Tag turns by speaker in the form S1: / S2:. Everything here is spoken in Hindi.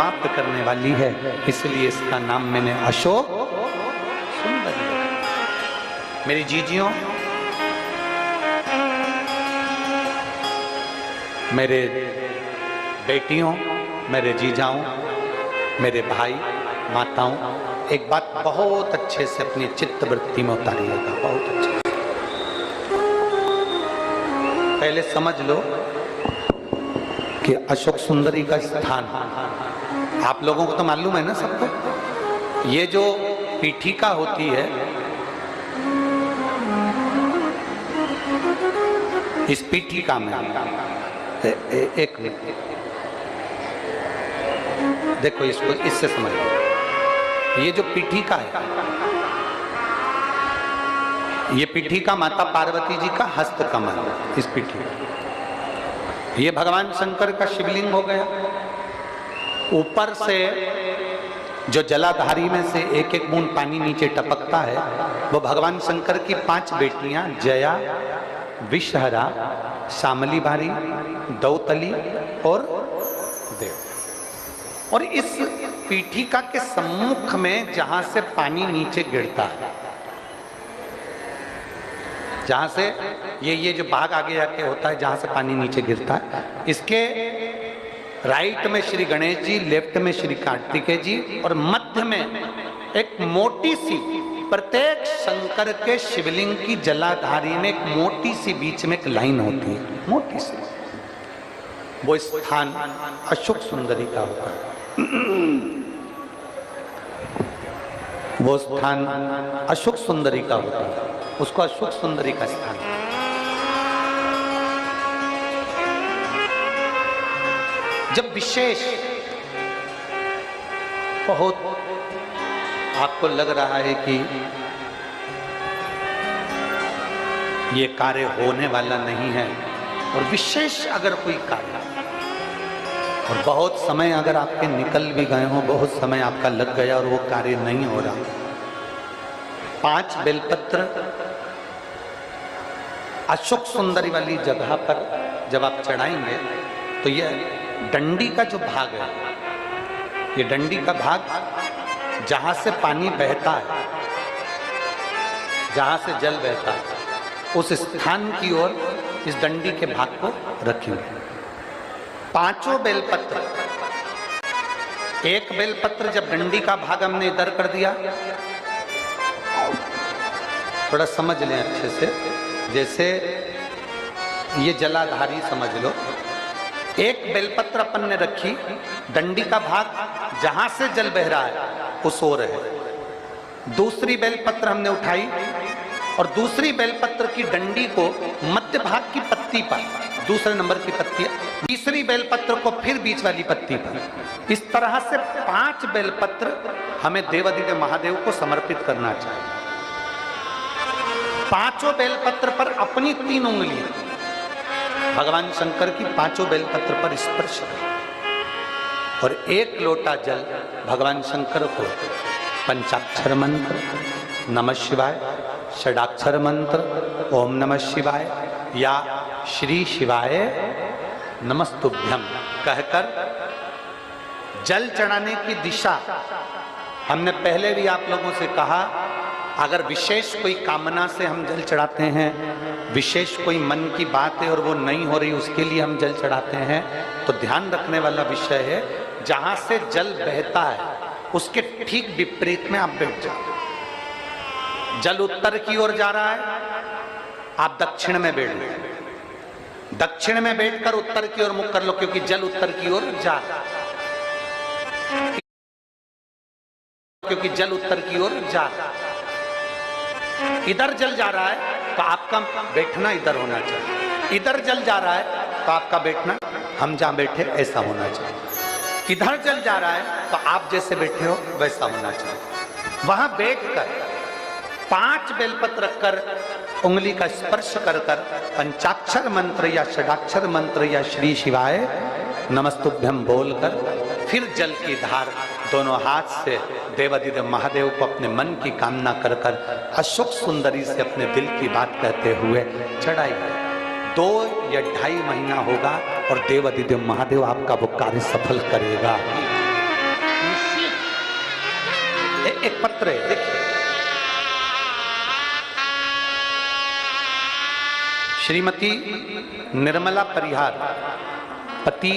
S1: समाप्त करने वाली है, इसलिए इसका नाम मैंने अशोक सुंदरी। मेरी जीजियों, मेरे बेटियों, मेरे जीजाओं, मेरे भाई माताओं, एक बात बहुत अच्छे से अपनी चित्तवृत्ति में उतारिएगा, बहुत अच्छे से। पहले समझ लो कि अशोक सुंदरी का स्थान, आप लोगों को तो मालूम है ना सबको, ये जो पीठिका होती है, इस पीठिका में एक मिनट देखो, इसको इससे समझ लो। ये जो पीठिका है, ये पीठिका माता पार्वती जी का हस्त कमल है। इस पीठिका, ये भगवान शंकर का शिवलिंग हो गया। ऊपर से जो जलाधारी में से एक एक बूंद पानी नीचे टपकता है, वो भगवान शंकर की 5 बेटियां जया, विषहरा, शामली बारी, दौतली और देव। और इस पीठिका के सम्मुख में जहां से पानी नीचे गिरता है, जहां से ये जो भाग आगे जाके होता है, जहां से पानी नीचे गिरता है, इसके राइट में श्री गणेश जी, लेफ्ट में श्री कार्तिकेय जी, और मध्य में एक मोटी सी, प्रत्येक शंकर के शिवलिंग की जलाधारी में एक मोटी सी बीच में एक लाइन होती है, मोटी सी। वो स्थान अशोक सुंदरी का होता है। वो स्थान अशोक सुंदरी का होता है, उसको अशोक सुंदरी का स्थान। जब विशेष बहुत आपको लग रहा है कि ये कार्य होने वाला नहीं है, और विशेष अगर कोई कार्य, और बहुत समय अगर आपके निकल भी गए हो, बहुत समय आपका लग गया और वो कार्य नहीं हो रहा, 5 बेलपत्र अशोक सुंदरी वाली जगह पर जब आप चढ़ाएंगे, तो ये डंडी का जो भाग है, ये डंडी का भाग जहां से पानी बहता है, जहां से जल बहता है, उस स्थान की ओर इस डंडी के भाग को रखेंगे। 5 बेलपत्र, एक बेलपत्र जब डंडी का भाग हमने इधर कर दिया, थोड़ा समझ लें अच्छे से, जैसे ये जलाधारी समझ लो, एक बेलपत्र अपन ने रखी, डंडी का भाग जहां से जल बह रहा है उस ओर है। दूसरी बेलपत्र हमने उठाई और दूसरी बेलपत्र की डंडी को मध्य भाग की पत्ती पर, दूसरे नंबर की पत्ती, तीसरी बेलपत्र को फिर बीच वाली पत्ती पर। इस तरह से 5 बेलपत्र हमें देवाधिदेव महादेव को समर्पित करना चाहिए। 5 बेलपत्र पर अपनी 3 उंगलियां भगवान शंकर की 5 बेलपत्र पर स्पर्श करें, और 1 लोटा जल भगवान शंकर को पंचाक्षर मंत्र नमः शिवाय, षडाक्षर मंत्र ओम नमः शिवाय या श्री शिवाय नमस्तुभ्यम कहकर जल चढ़ाने की दिशा। हमने पहले भी आप लोगों से कहा, अगर विशेष कोई कामना से हम जल चढ़ाते हैं, विशेष कोई मन की बात है और वो नहीं हो रही, उसके लिए हम जल चढ़ाते हैं, तो ध्यान रखने वाला विषय है, जहां से जल बहता है उसके ठीक विपरीत में आप बैठ जाओ। जल उत्तर की ओर जा रहा है, आप दक्षिण में बैठ लो। दक्षिण में बैठकर उत्तर की ओर मुख कर लो, क्योंकि जल उत्तर की ओर जा रहा है, क्योंकि जल उत्तर की ओर जा रहा है। इधर जल जा रहा है तो आपका बैठना इधर होना चाहिए, इधर जल जा रहा है तो आपका बैठना हम जहां बैठे ऐसा होना चाहिए। इधर जल जा रहा है तो आप जैसे बैठे हो वैसा होना चाहिए। वहां बैठकर 5 बेलपत्र रखकर उंगली का स्पर्श कर कर पंचाक्षर मंत्र या षडाक्षर मंत्र या श्री शिवाय नमस्तुभ्यम बोलकर फिर जल की धार दोनों हाथ से देवाधिदेव महादेव को अपने मन की कामना कर कर अशोक सुंदरी से अपने दिल की बात कहते हुए चढ़ाइए। 2 या 2.5 महीना होगा और देवाधिदेव महादेव आपका वो कार्य सफल करेगा। एक पत्र है, देखिए। श्रीमती निर्मला परिहार, पति